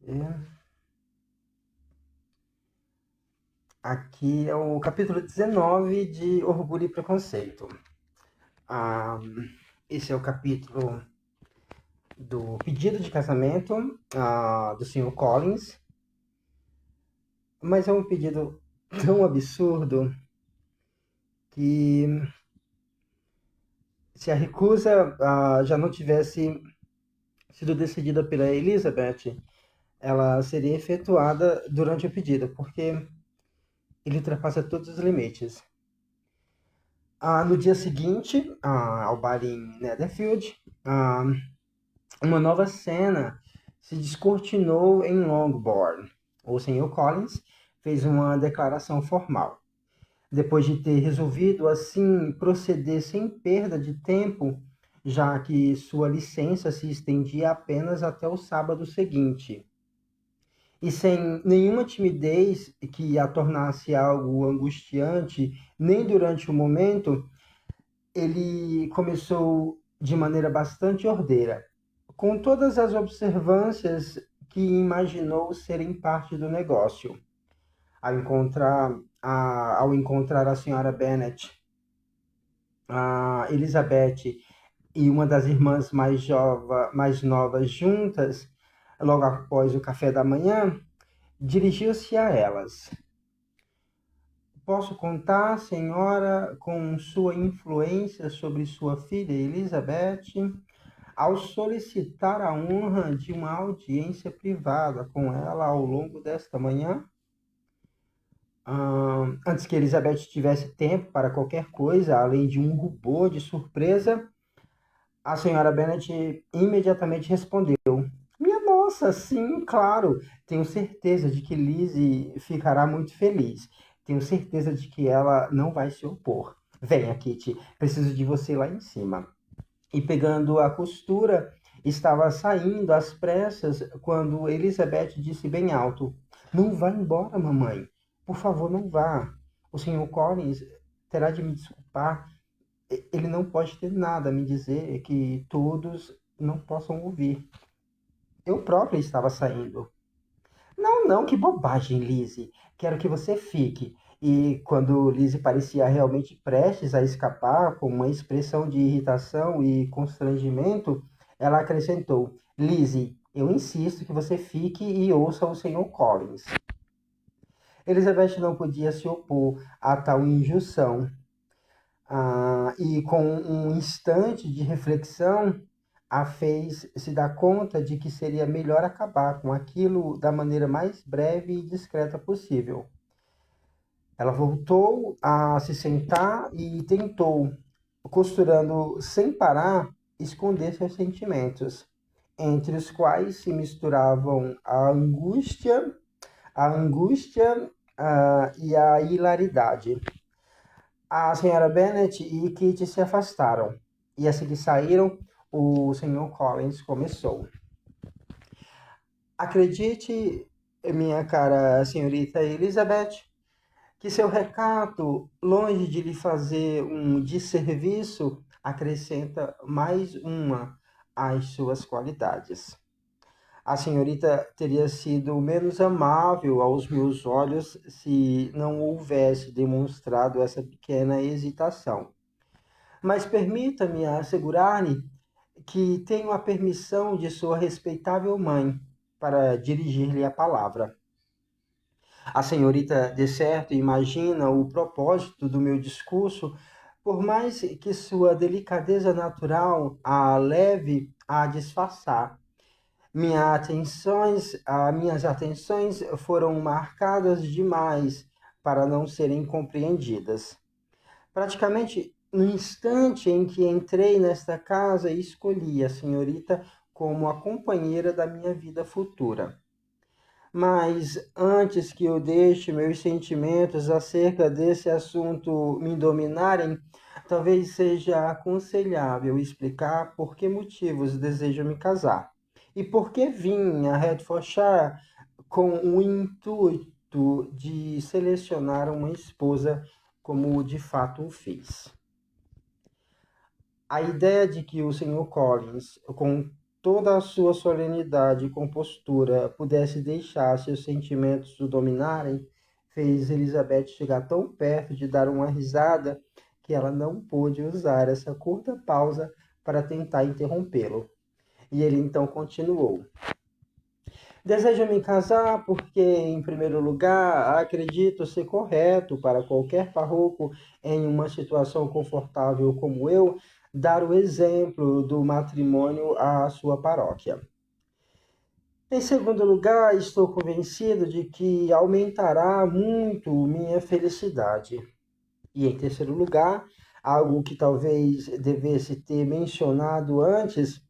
É, aqui é o capítulo 19 de Orgulho e Preconceito. Ah, esse é o capítulo do pedido de casamento do Sr. Collins, mas é um pedido tão absurdo que se a recusa já não tivesse sido decidida pela Elizabeth, ela seria efetuada durante o pedido, porque ele ultrapassa todos os limites. No dia seguinte, ao bar em Netherfield, ah, uma nova cena se descortinou em Longbourn. O Sr. Collins fez uma declaração formal. Depois de ter resolvido assim proceder sem perda de tempo, já que sua licença se estendia apenas até o sábado seguinte, e sem nenhuma timidez que a tornasse algo angustiante, nem durante o momento, ele começou de maneira bastante ordeira, com todas as observâncias que imaginou serem parte do negócio. Ao encontrar a senhora Bennet, a Elizabeth e uma das irmãs mais novas juntas, logo após o café da manhã, dirigiu-se a elas. Posso contar, senhora, com sua influência sobre sua filha Elizabeth, ao solicitar a honra de uma audiência privada com ela ao longo desta manhã? Antes que Elizabeth tivesse tempo para qualquer coisa, além de um rubor de surpresa, a senhora Bennet imediatamente respondeu: Minha nossa, sim, claro. Tenho certeza de que Lizzie ficará muito feliz. Tenho certeza de que ela não vai se opor. Venha, Kitty, preciso de você lá em cima. E pegando a costura, estava saindo às pressas quando Elizabeth disse bem alto: Não vá embora, mamãe. Por favor, não vá. O Sr. Collins terá de me desculpar. Ele não pode ter nada a me dizer que todos não possam ouvir. Eu própria estava saindo. Não, não, que bobagem, Lizzie. Quero que você fique. E quando Lizzie parecia realmente prestes a escapar, com uma expressão de irritação e constrangimento, ela acrescentou: Lizzie, eu insisto que você fique e ouça o Sr. Collins. Elizabeth não podia se opor a tal injunção. E com um instante de reflexão, a fez se dar conta de que seria melhor acabar com aquilo da maneira mais breve e discreta possível. Ela voltou a se sentar e tentou, costurando sem parar, esconder seus sentimentos, entre os quais se misturavam a angústia e a hilaridade. A senhora Bennet e Kitty se afastaram, e assim que saíram, o Sr. Collins começou. Acredite, minha cara senhorita Elizabeth, que seu recato, longe de lhe fazer um desserviço, acrescenta mais uma às suas qualidades. A senhorita teria sido menos amável aos meus olhos se não houvesse demonstrado essa pequena hesitação. Mas permita-me assegurar-lhe que tenho a permissão de sua respeitável mãe para dirigir-lhe a palavra. A senhorita, de certo, imagina o propósito do meu discurso, por mais que sua delicadeza natural a leve a disfarçar. Minhas atenções foram marcadas demais para não serem compreendidas. Praticamente no instante em que entrei nesta casa, escolhi a senhorita como a companheira da minha vida futura. Mas antes que eu deixe meus sentimentos acerca desse assunto me dominarem, talvez seja aconselhável explicar por que motivos desejo me casar e por que vim a Hertfordshire com o intuito de selecionar uma esposa como de fato o fiz. A ideia de que o Sr. Collins, com toda a sua solenidade e compostura pudesse deixar seus sentimentos o dominarem, fez Elizabeth chegar tão perto de dar uma risada que ela não pôde usar essa curta pausa para tentar interrompê-lo. E ele então continuou. Desejo me casar porque, em primeiro lugar, acredito ser correto para qualquer parroco em uma situação confortável como eu dar o exemplo do matrimônio à sua paróquia. Em segundo lugar, estou convencido de que aumentará muito minha felicidade. E em terceiro lugar, algo que talvez devesse ter mencionado antes,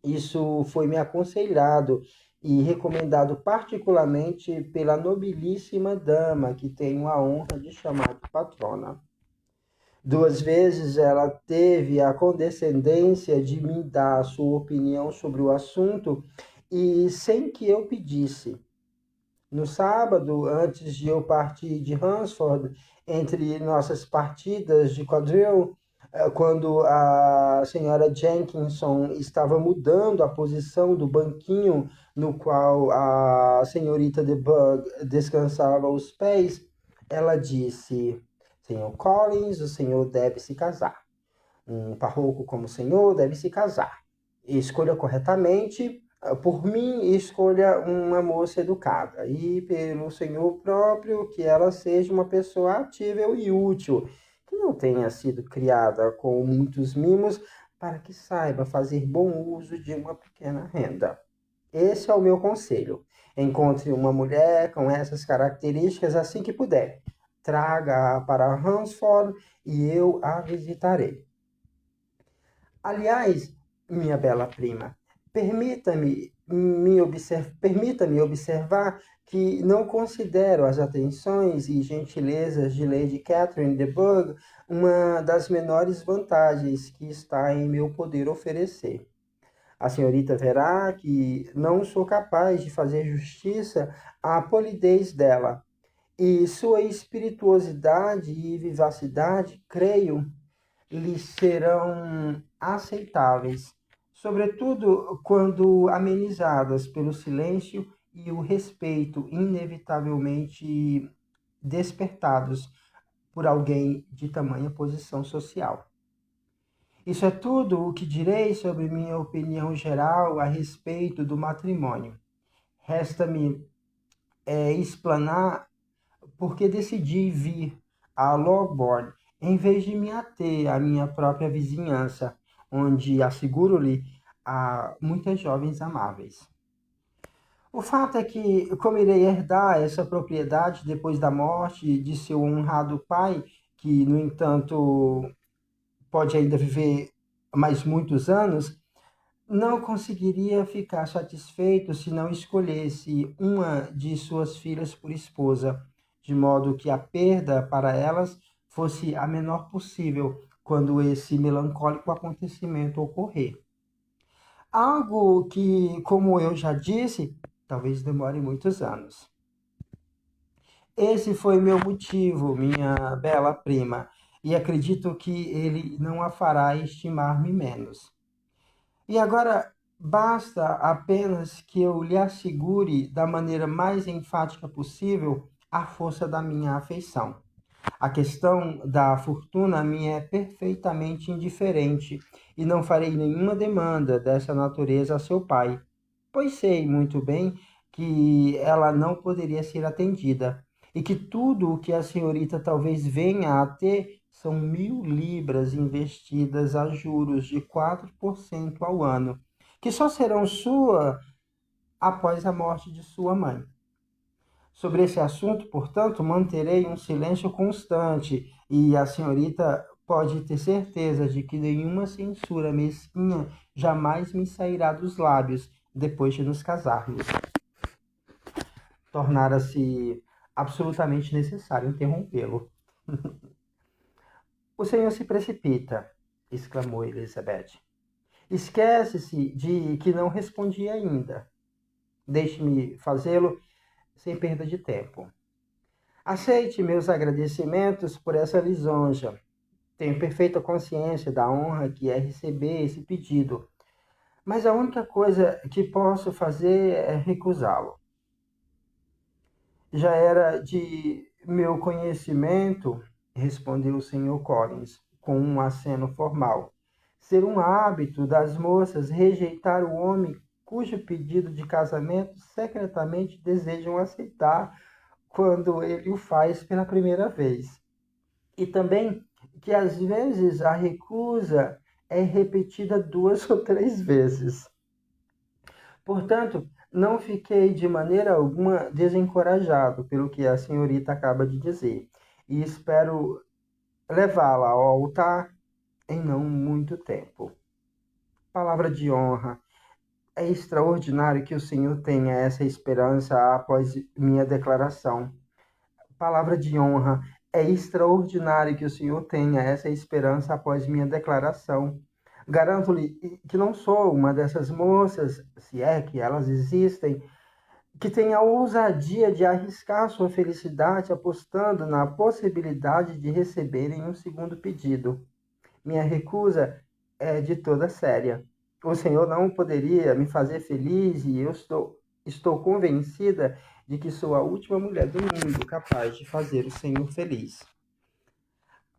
isso foi me aconselhado e recomendado particularmente pela nobilíssima dama que tenho a honra de chamar de patrona. 2 vezes ela teve a condescendência de me dar a sua opinião sobre o assunto e sem que eu pedisse. No sábado, antes de eu partir de Hunsford, entre nossas partidas de quadrille, quando a senhora Jenkinson estava mudando a posição do banquinho no qual a senhorita de Bug descansava os pés, ela disse: Senhor Collins, o senhor deve se casar. Um parroco como o senhor deve se casar. Escolha corretamente. Por mim, escolha uma moça educada. E pelo senhor próprio, que ela seja uma pessoa ativa e útil, que não tenha sido criada com muitos mimos, para que saiba fazer bom uso de uma pequena renda. Esse é o meu conselho. Encontre uma mulher com essas características assim que puder. Traga-a para Hunsford e eu a visitarei. Aliás, minha bela prima, permita-me observar que não considero as atenções e gentilezas de Lady Catherine de Bourgh uma das menores vantagens que está em meu poder oferecer. A senhorita verá que não sou capaz de fazer justiça à polidez dela, e sua espirituosidade e vivacidade, creio, lhes serão aceitáveis, sobretudo quando amenizadas pelo silêncio e o respeito inevitavelmente despertados por alguém de tamanha posição social. Isso é tudo o que direi sobre minha opinião geral a respeito do matrimônio. Resta-me explanar porque decidi vir a Longbourn em vez de me ater à minha própria vizinhança, onde, asseguro-lhe, há muitas jovens amáveis. O fato é que, como irei herdar essa propriedade depois da morte de seu honrado pai, que, no entanto, pode ainda viver mais muitos anos, não conseguiria ficar satisfeito se não escolhesse uma de suas filhas por esposa, de modo que a perda para elas fosse a menor possível quando esse melancólico acontecimento ocorrer. Algo que, como eu já disse, talvez demore muitos anos. Esse foi meu motivo, minha bela prima, e acredito que ele não a fará estimar-me menos. E agora basta apenas que eu lhe assegure da maneira mais enfática possível a força da minha afeição. A questão da fortuna me é perfeitamente indiferente e não farei nenhuma demanda dessa natureza a seu pai, pois sei muito bem que ela não poderia ser atendida e que tudo o que a senhorita talvez venha a ter são 1.000 libras investidas a juros de 4% ao ano, que só serão sua após a morte de sua mãe. Sobre esse assunto, portanto, manterei um silêncio constante e a senhorita pode ter certeza de que nenhuma censura mesquinha jamais me sairá dos lábios depois de nos casarmos. Tornara-se absolutamente necessário interrompê-lo. O senhor se precipita, exclamou Elizabeth. Esquece-se de que não respondi ainda. Deixe-me fazê-lo sem perda de tempo. Aceite meus agradecimentos por essa lisonja. Tenho perfeita consciência da honra que é receber esse pedido. mas a única coisa que posso fazer é recusá-lo. Já era de meu conhecimento, respondeu o Sr. Collins, com um aceno formal, ser um hábito das moças rejeitar o homem cujo pedido de casamento secretamente desejam aceitar quando ele o faz pela primeira vez. E também que às vezes a recusa é repetida 2 ou 3 vezes. Portanto, não fiquei de maneira alguma desencorajado pelo que a senhorita acaba de dizer, e espero levá-la ao altar em não muito tempo. Palavra de honra. É extraordinário que o senhor tenha essa esperança após minha declaração. Palavra de honra. É extraordinário que o senhor tenha essa esperança após minha declaração. Garanto-lhe que não sou uma dessas moças, se é que elas existem, que tem a ousadia de arriscar sua felicidade apostando na possibilidade de receberem um segundo pedido. Minha recusa é de toda séria. O Senhor não poderia me fazer feliz e eu estou convencida de que sou a última mulher do mundo capaz de fazer o Senhor feliz.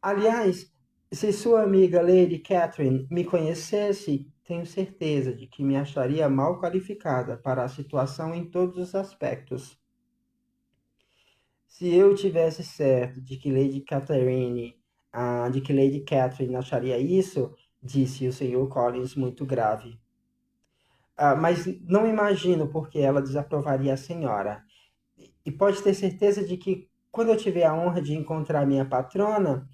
Aliás, se sua amiga Lady Catherine me conhecesse, tenho certeza de que me acharia mal qualificada para a situação em todos os aspectos. Se eu tivesse certo de que Lady Catherine acharia isso, disse o Sr. Collins muito grave. Mas não imagino por que ela desaprovaria a senhora. E pode ter certeza de que, quando eu tiver a honra de encontrar minha patrona,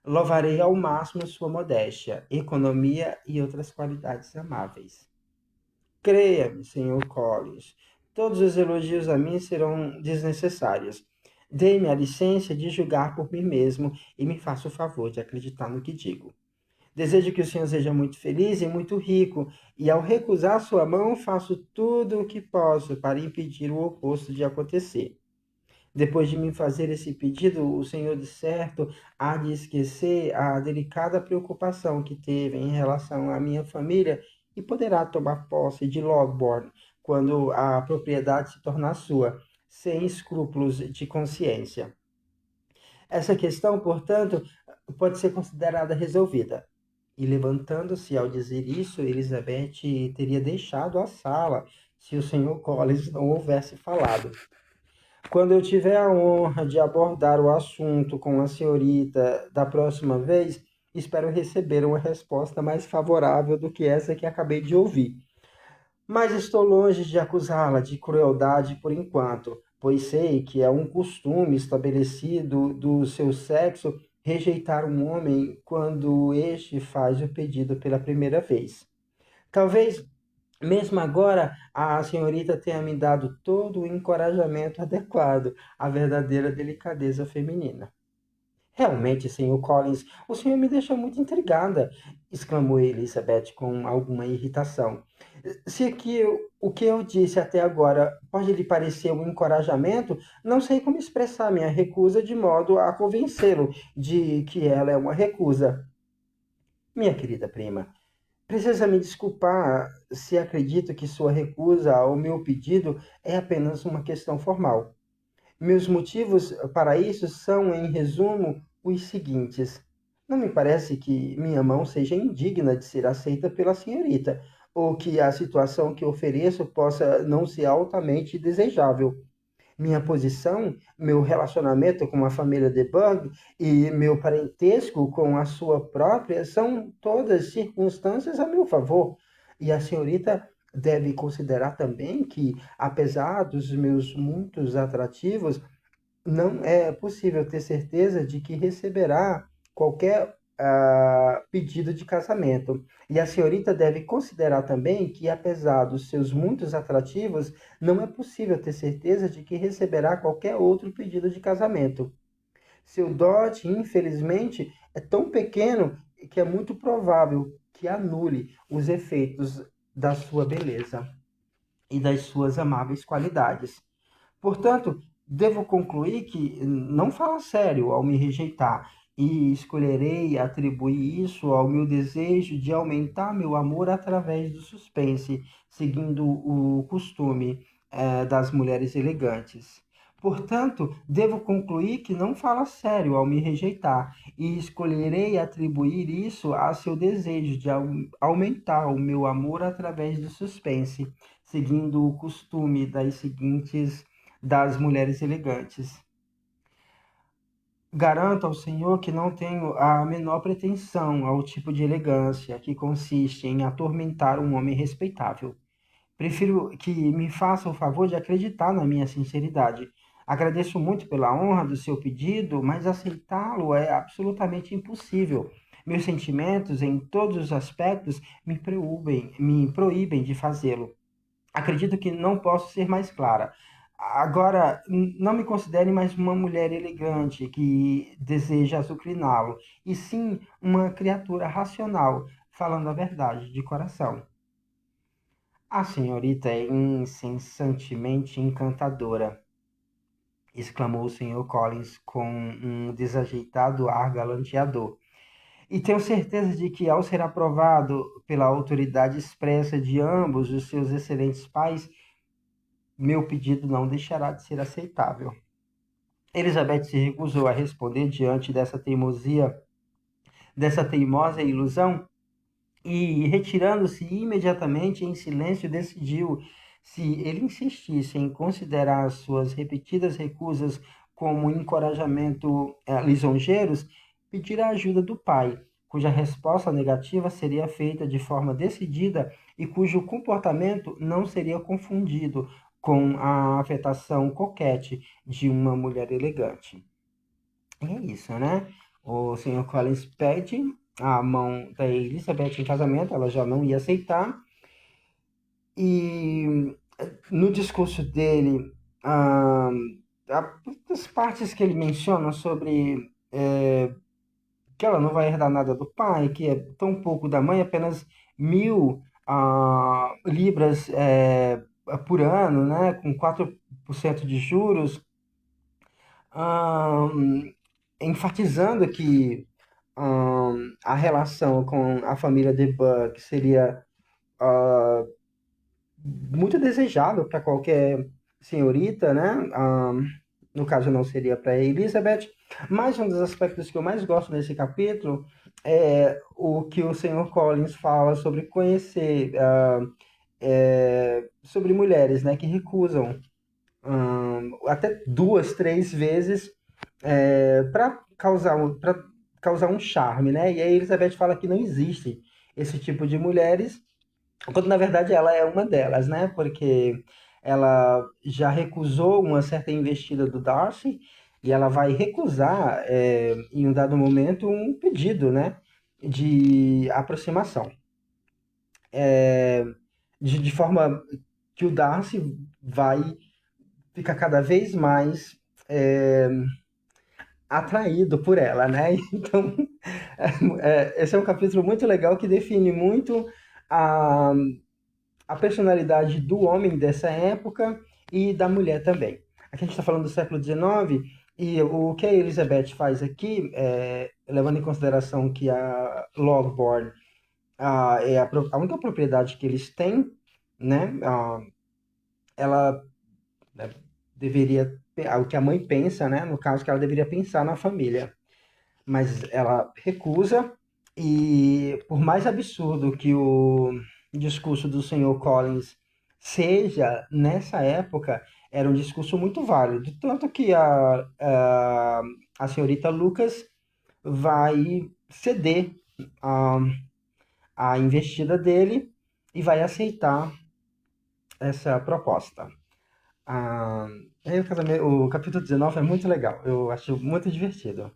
louvarei ao máximo sua modéstia, economia e outras qualidades amáveis. Creia-me, Sr. Collins, todos os elogios a mim serão desnecessários. Dê-me a licença de julgar por mim mesmo e me faça o favor de acreditar no que digo. Desejo que o senhor seja muito feliz e muito rico, e ao recusar sua mão, faço tudo o que posso para impedir o oposto de acontecer. Depois de me fazer esse pedido, o senhor de certo há de esquecer a delicada preocupação que teve em relação à minha família e poderá tomar posse de Longbourn quando a propriedade se tornar sua, sem escrúpulos de consciência. Essa questão, portanto, pode ser considerada resolvida. E levantando-se ao dizer isso, Elizabeth teria deixado a sala se o Sr. Collins não houvesse falado. Quando eu tiver a honra de abordar o assunto com a senhorita da próxima vez, espero receber uma resposta mais favorável do que essa que acabei de ouvir. Mas estou longe de acusá-la de crueldade por enquanto, pois sei que é um costume estabelecido do seu sexo rejeitar um homem quando este faz o pedido pela primeira vez. Talvez mesmo agora, a senhorita tenha me dado todo o encorajamento adequado à verdadeira delicadeza feminina. Realmente, Sr. Collins, o senhor me deixa muito intrigada, exclamou Elizabeth com alguma irritação. Se o que eu disse até agora pode lhe parecer um encorajamento, não sei como expressar minha recusa de modo a convencê-lo de que ela é uma recusa. Minha querida prima, precisa me desculpar se acredito que sua recusa ao meu pedido é apenas uma questão formal. Meus motivos para isso são, em resumo, os seguintes. Não me parece que minha mão seja indigna de ser aceita pela senhorita, ou que a situação que ofereço possa não ser altamente desejável. Minha posição, meu relacionamento com a família de Bug e meu parentesco com a sua própria são todas circunstâncias a meu favor. E a senhorita deve considerar também que, apesar dos meus muitos atrativos, não é possível ter certeza de que receberá qualquer pedido de casamento. E a senhorita deve considerar também que, apesar dos seus muitos atrativos, não é possível ter certeza de que receberá qualquer outro pedido de casamento. Seu dote, infelizmente, é tão pequeno que é muito provável que anule os efeitos da sua beleza e das suas amáveis qualidades. Portanto, devo concluir que não fala sério ao me rejeitar e escolherei atribuir isso ao meu desejo de aumentar meu amor através do suspense, seguindo o costume, das mulheres elegantes. Portanto, devo concluir que não fala sério ao me rejeitar, e escolherei atribuir isso a seu desejo de aumentar o meu amor através do suspense, seguindo o costume das mulheres elegantes. Garanto ao senhor que não tenho a menor pretensão ao tipo de elegância que consiste em atormentar um homem respeitável. Prefiro que me faça o favor de acreditar na minha sinceridade. Agradeço muito pela honra do seu pedido, mas aceitá-lo é absolutamente impossível. Meus sentimentos, em todos os aspectos, me proíbem de fazê-lo. Acredito que não posso ser mais clara. Agora, não me considere mais uma mulher elegante que deseja azucriná-lo, e sim uma criatura racional, falando a verdade de coração. A senhorita é incessantemente encantadora, exclamou o Sr. Collins com um desajeitado ar galanteador. E tenho certeza de que, ao ser aprovado pela autoridade expressa de ambos os seus excelentes pais, meu pedido não deixará de ser aceitável. Elizabeth se recusou a responder diante dessa teimosa ilusão, e, retirando-se imediatamente em silêncio, decidiu, se ele insistisse em considerar as suas repetidas recusas como encorajamento lisonjeiros, pedir a ajuda do pai, cuja resposta negativa seria feita de forma decidida e cujo comportamento não seria confundido com a afetação coquette de uma mulher elegante. E é isso, né? O Sr. Collins pede a mão da Elizabeth em casamento, ela já não ia aceitar. E no discurso dele, ah, as partes que ele menciona sobre que ela não vai herdar nada do pai, que é tão pouco da mãe, apenas 1.000 libras por ano, né, com 4% de juros, ah, enfatizando que a relação com a família de Buck seria ah, muito desejável para qualquer senhorita, né? No caso, não seria para Elizabeth. Mas um dos aspectos que eu mais gosto nesse capítulo é o que o Sr. Collins fala sobre conhecer, sobre mulheres, né, que recusam até 2, 3 vezes para causar um charme, né? E a Elizabeth fala que não existe esse tipo de mulheres, quando na verdade ela é uma delas, né? Porque ela já recusou uma certa investida do Darcy e ela vai recusar, em um dado momento, um pedido, né? De aproximação. De forma que o Darcy vai ficar cada vez mais atraído por ela, né? Então, esse é um capítulo muito legal que define muito a, a personalidade do homem dessa época e da mulher também. Aqui a gente está falando do século XIX, e o que a Elizabeth faz aqui, levando em consideração que a Longbourn é a única propriedade que eles têm, né? Ela, né, deveria, o que a mãe pensa, né? No caso, que ela deveria pensar na família. Mas ela recusa, e por mais absurdo que o discurso do Sr. Collins seja, nessa época, era um discurso muito válido. Tanto que a senhorita Lucas vai ceder a, a investida dele e vai aceitar essa proposta. Aí o capítulo 19 é muito legal, eu acho muito divertido.